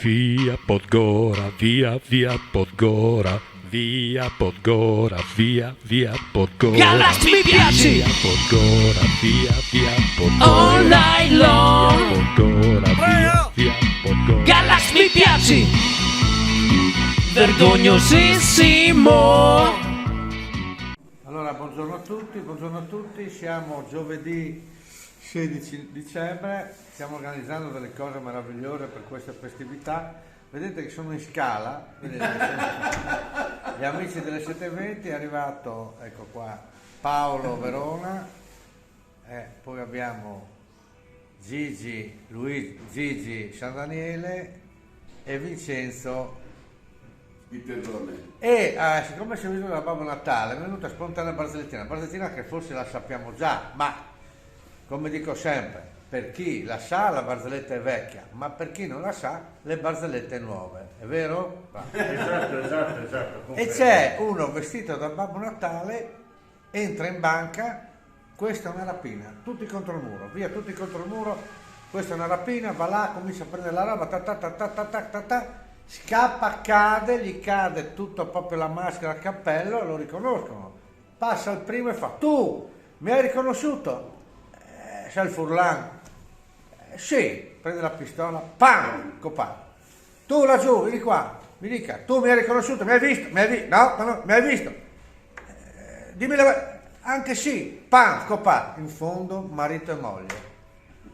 Via Podgora, via Podgora, via Podgora, via Podgora. Galast mi piaci! Via Podgora, via Podgora. All night long! Via Podgora, via Podgora. Galast mi piaci! Vergognosissimo! Allora, buongiorno a tutti, siamo giovedì 16 dicembre, stiamo organizzando delle cose meravigliose per queste festività. Vedete che sono in scala, gli amici delle 7:20, è arrivato, ecco qua, Paolo Verona, poi abbiamo Gigi San Daniele e Vincenzo. E siccome si è venuto da Babbo Natale è venuta spontanea barzellettina che forse la sappiamo già, ma come dico sempre, per chi la sa la barzelletta è vecchia, ma per chi non la sa le barzellette nuove, è vero? Esatto. E c'è uno vestito da Babbo Natale, entra in banca, questa è una rapina, tutti contro il muro, via tutti contro il muro, questa è una rapina, va là, comincia a prendere la roba, scappa, cade, gli cade tutto proprio la maschera, il cappello, lo riconoscono, passa il primo e fa: tu mi hai riconosciuto? Sei il Furlan? Sì, prende la pistola, pam, copà. Tu laggiù, vieni qua, mi dica, tu mi hai riconosciuto, mi hai visto? No, mi hai visto? Dimmi anche sì, pam, copà. In fondo marito e moglie.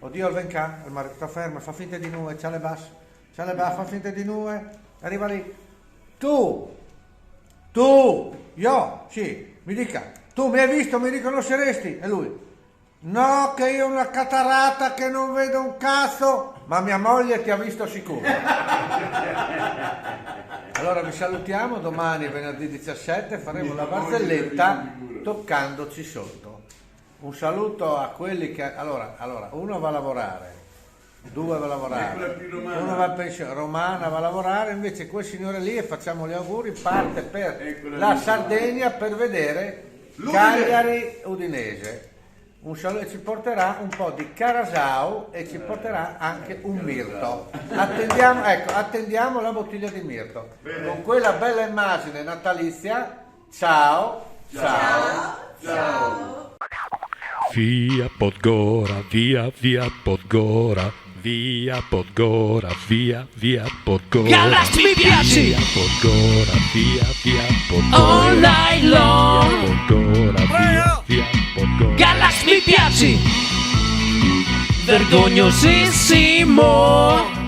Oddio il venca, il marito sta fermo, fa finta di nuove, c'ha le basse, fa finta di nuove, arriva lì. Tu, io, sì, mi dica, tu mi hai visto, mi riconosceresti? E lui: no, che io ho una catarata che non vedo un cazzo, ma mia moglie ti ha visto sicuro. Allora vi salutiamo, domani venerdì 17 faremo la barzelletta toccandoci sotto. Un saluto a quelli che... Allora, uno va a lavorare, due va a lavorare, uno va a pensione, Romana va a lavorare, invece quel signore lì, e facciamo gli auguri, parte per la Sardegna per vedere Cagliari Udinese. Un saluto, ci porterà un po' di Carasau e ci porterà anche un mirto. Attendiamo la bottiglia di mirto. Con quella bella immagine natalizia, ciao. Via Podgora, via Podgora, via Podgora, via Podgora. Galast mi piaci! Via Podgora, via Podgora. All night long! Via Podgora, via Podgora. Galast mi piaci! Vergognosissimo!